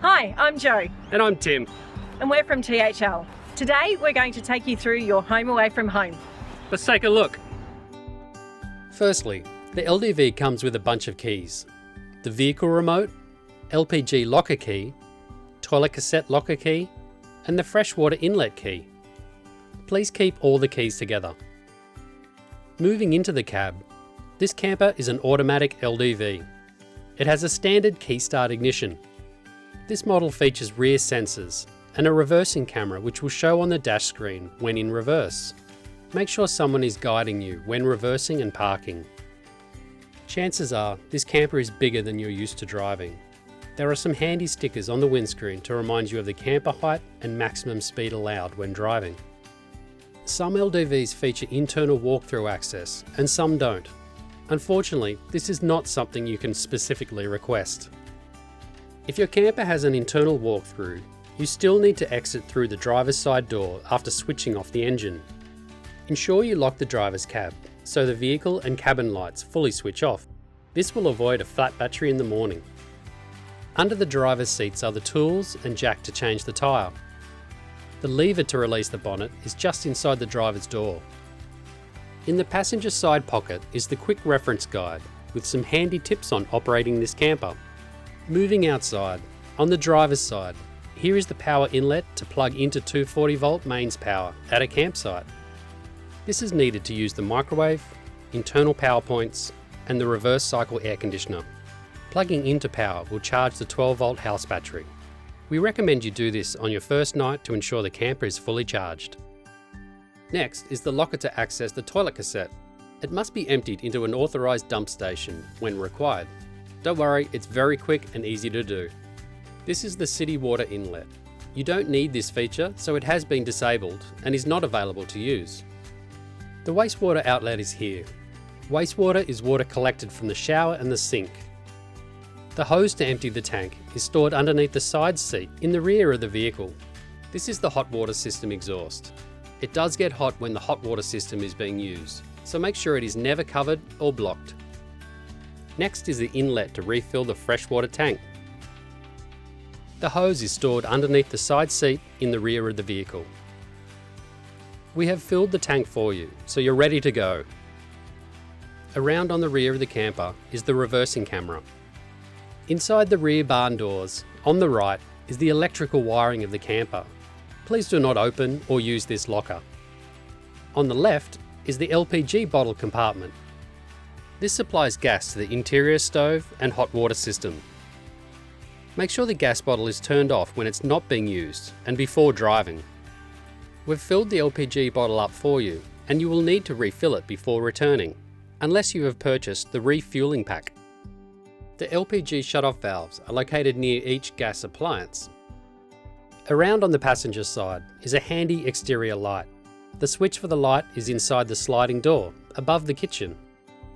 Hi, I'm Jo, And I'm Tim. and we're from THL. Today, we're going to take you through your home away from home. Let's take a look. Firstly, the LDV comes with a bunch of keys. The vehicle remote, LPG locker key, toilet cassette locker key, and the freshwater inlet key. Please keep all the keys together. Moving into the cab, this camper is an automatic LDV. It has a standard key start ignition. This model features rear sensors and a reversing camera which will show on the dash screen when in reverse. Make sure someone is guiding you when reversing and parking. Chances are this camper is bigger than you're used to driving. There are some handy stickers on the windscreen to remind you of the camper height and maximum speed allowed when driving. Some LDVs feature internal walk-through access and some don't. Unfortunately, this is not something you can specifically request. If your camper has an internal walk-through, you still need to exit through the driver's side door after switching off the engine. Ensure you lock the driver's cab so the vehicle and cabin lights fully switch off. This will avoid a flat battery in the morning. Under the driver's seats are the tools and jack to change the tyre. The lever to release the bonnet is just inside the driver's door. In the passenger side pocket is the quick reference guide with some handy tips on operating this camper. Moving outside, on the driver's side, here is the power inlet to plug into 240 volt mains power at a campsite. This is needed to use the microwave, internal power points, and the reverse cycle air conditioner. Plugging into power will charge the 12 volt house battery. We recommend you do this on your first night to ensure the camper is fully charged. Next is the locker to access the toilet cassette. It must be emptied into an authorised dump station when required. Don't worry, it's very quick and easy to do. This is the city water inlet. You don't need this feature, so it has been disabled and is not available to use. The wastewater outlet is here. Wastewater is water collected from the shower and the sink. The hose to empty the tank is stored underneath the side seat in the rear of the vehicle. This is the hot water system exhaust. It does get hot when the hot water system is being used, so make sure it is never covered or blocked. Next is the inlet to refill the freshwater tank. The hose is stored underneath the side seat in the rear of the vehicle. We have filled the tank for you, so you're ready to go. Around on the rear of the camper is the reversing camera. Inside the rear barn doors, on the right, is the electrical wiring of the camper. Please do not open or use this locker. On the left is the LPG bottle compartment. This supplies gas to the interior stove and hot water system. Make sure the gas bottle is turned off when it's not being used and before driving. We've filled the LPG bottle up for you, and you will need to refill it before returning, unless you have purchased the refueling pack. The LPG shut-off valves are located near each gas appliance. Around on the passenger side is a handy exterior light. The switch for the light is inside the sliding door, above the kitchen.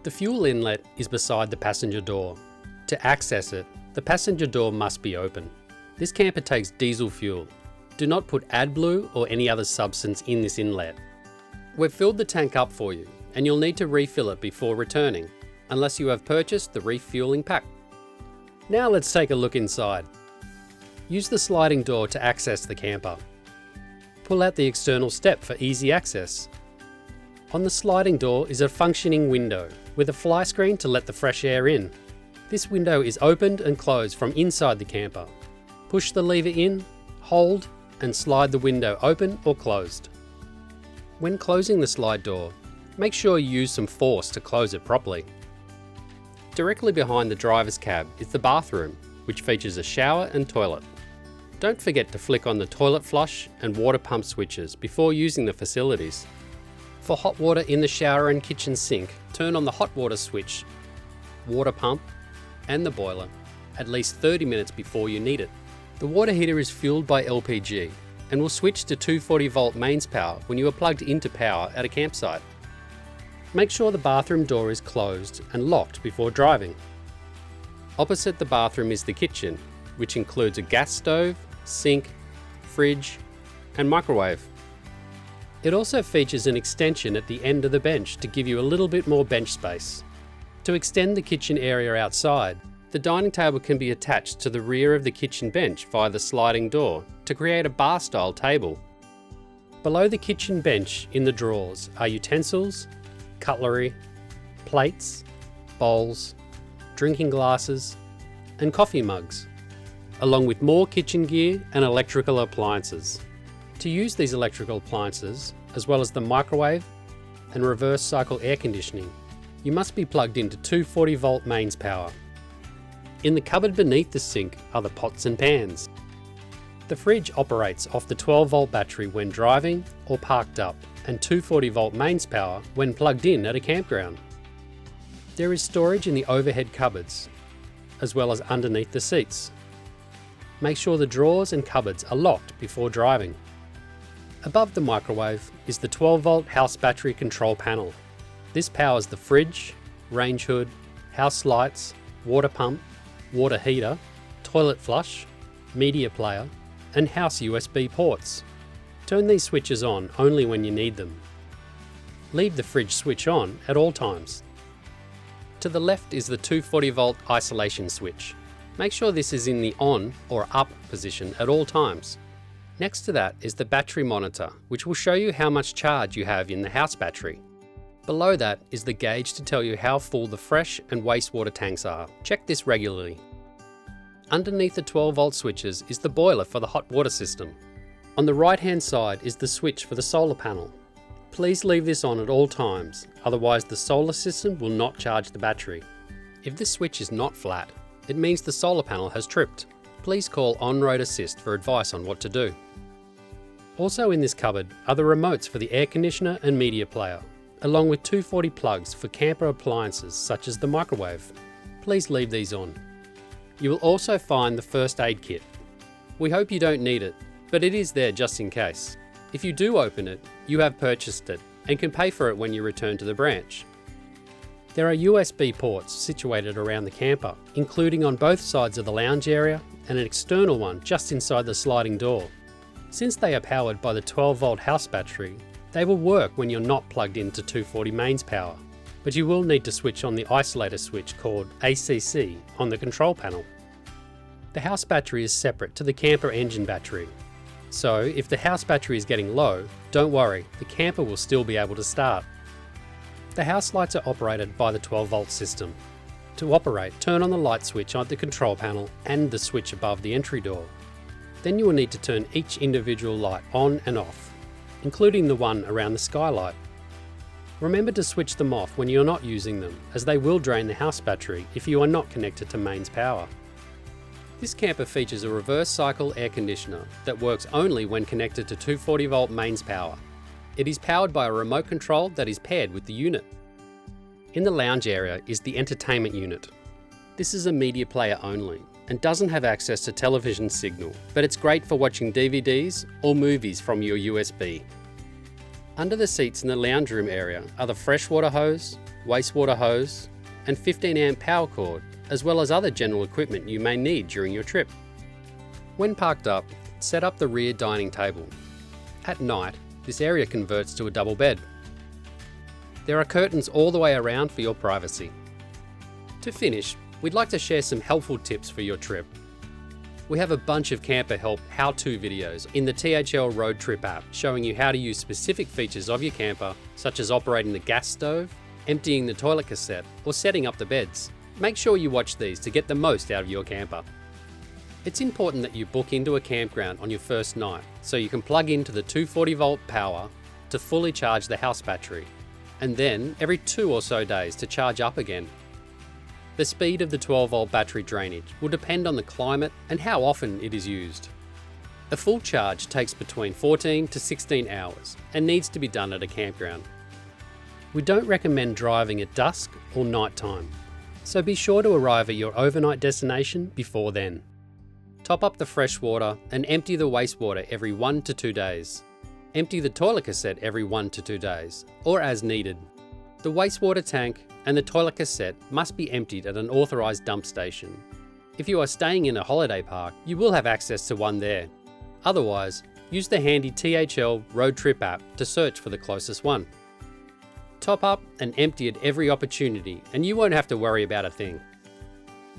The fuel inlet is beside the passenger door. To access it, the passenger door must be open. This camper takes diesel fuel. Do not put AdBlue or any other substance in this inlet. We've filled the tank up for you, and you'll need to refill it before returning, unless you have purchased the refueling pack. Now let's take a look inside. Use the sliding door to access the camper. Pull out the external step for easy access. On the sliding door is a functioning window with a fly screen to let the fresh air in. This window is opened and closed from inside the camper. Push the lever in, hold, and slide the window open or closed. When closing the slide door, make sure you use some force to close it properly. Directly behind the driver's cab is the bathroom, which features a shower and toilet. Don't forget to flick on the toilet flush and water pump switches before using the facilities. For hot water in the shower and kitchen sink, turn on the hot water switch, water pump, and the boiler at least 30 minutes before you need it. The water heater is fueled by LPG and will switch to 240 volt mains power when you are plugged into power at a campsite. Make sure the bathroom door is closed and locked before driving. Opposite the bathroom is the kitchen, which includes a gas stove, sink, fridge, and microwave. It also features an extension at the end of the bench to give you a little bit more bench space. To extend the kitchen area outside, The dining table can be attached to the rear of the kitchen bench via the sliding door to create a bar-style table. Below the kitchen bench in the drawers are utensils, cutlery, plates, bowls, drinking glasses, and coffee mugs, along with more kitchen gear and electrical appliances. To use these electrical appliances, as well as the microwave and reverse cycle air conditioning, you must be plugged into 240-volt mains power. In the cupboard beneath the sink are the pots and pans. The fridge operates off the 12-volt battery when driving or parked up, and 240-volt mains power when plugged in at a campground. There is storage in the overhead cupboards, as well as underneath the seats. Make sure the drawers and cupboards are locked before driving. Above the microwave is the 12-volt house battery control panel. This powers the fridge, range hood, house lights, water pump, water heater, toilet flush, media player, and house USB ports. Turn these switches on only when you need them. Leave the fridge switch on at all times. To the left is the 240-volt isolation switch. Make sure this is in the on or up position at all times. Next to that is the battery monitor, which will show you how much charge you have in the house battery. Below that is the gauge to tell you how full the fresh and wastewater tanks are. Check this regularly. Underneath the 12-volt switches is the boiler for the hot water system. On the right-hand side is the switch for the solar panel. Please leave this on at all times, otherwise the solar system will not charge the battery. If this switch is not flat, it means the solar panel has tripped. Please call On-Road Assist for advice on what to do. Also in this cupboard are the remotes for the air conditioner and media player, along with 240 plugs for camper appliances such as the microwave. Please leave these on. You will also find the first aid kit. We hope you don't need it, but it is there just in case. If you do open it, you have purchased it and can pay for it when you return to the branch. There are USB ports situated around the camper, including on both sides of the lounge area and an external one just inside the sliding door. Since they are powered by the 12-volt house battery, they will work when you're not plugged into 240 mains power, but you will need to switch on the isolator switch called ACC on the control panel. The house battery is separate to the camper engine battery, so if the house battery is getting low, don't worry, the camper will still be able to start. The house lights are operated by the 12-volt system. To operate, turn on the light switch on the control panel and the switch above the entry door. Then you will need to turn each individual light on and off, including the one around the skylight. Remember to switch them off when you're not using them, as they will drain the house battery if you are not connected to mains power. This camper features a reverse cycle air conditioner that works only when connected to 240-volt mains power. It is powered by a remote control that is paired with the unit. In the lounge area is the entertainment unit. This is a media player only and doesn't have access to television signal, but it's great for watching DVDs or movies from your USB. Under the seats in the lounge room area are the freshwater hose, wastewater hose, and 15-amp power cord, as well as other general equipment you may need during your trip. When parked up, set up the rear dining table. At night, this area converts to a double bed. There are curtains all the way around for your privacy. To finish, we'd like to share some helpful tips for your trip. We have a bunch of camper help how-to videos in the THL Road Trip app showing you how to use specific features of your camper, such as operating the gas stove, emptying the toilet cassette, or setting up the beds. Make sure you watch these to get the most out of your camper. It's important that you book into a campground on your first night so you can plug into the 240-volt power to fully charge the house battery, and then every 2 or so days to charge up again. The speed of the 12-volt battery drainage will depend on the climate and how often it is used. A full charge takes between 14 to 16 hours and needs to be done at a campground. We don't recommend driving at dusk or night time, so be sure to arrive at your overnight destination before then. Top up the fresh water and empty the wastewater every 1 to 2 days. Empty the toilet cassette every 1 to 2 days, or as needed. The wastewater tank and the toilet cassette must be emptied at an authorised dump station. If you are staying in a holiday park, you will have access to one there. Otherwise, use the handy THL Road Trip app to search for the closest one. Top up and empty at every opportunity and you won't have to worry about a thing.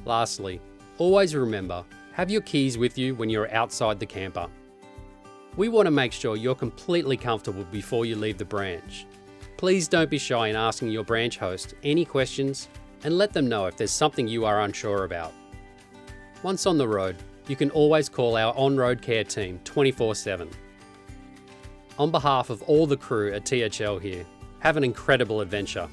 Lastly, always remember, have your keys with you when you're outside the camper. We want to make sure you're completely comfortable before you leave the branch. Please don't be shy in asking your branch host any questions and let them know if there's something you are unsure about. Once on the road, you can always call our on-road care team 24/7. On behalf of all the crew at THL here, have an incredible adventure.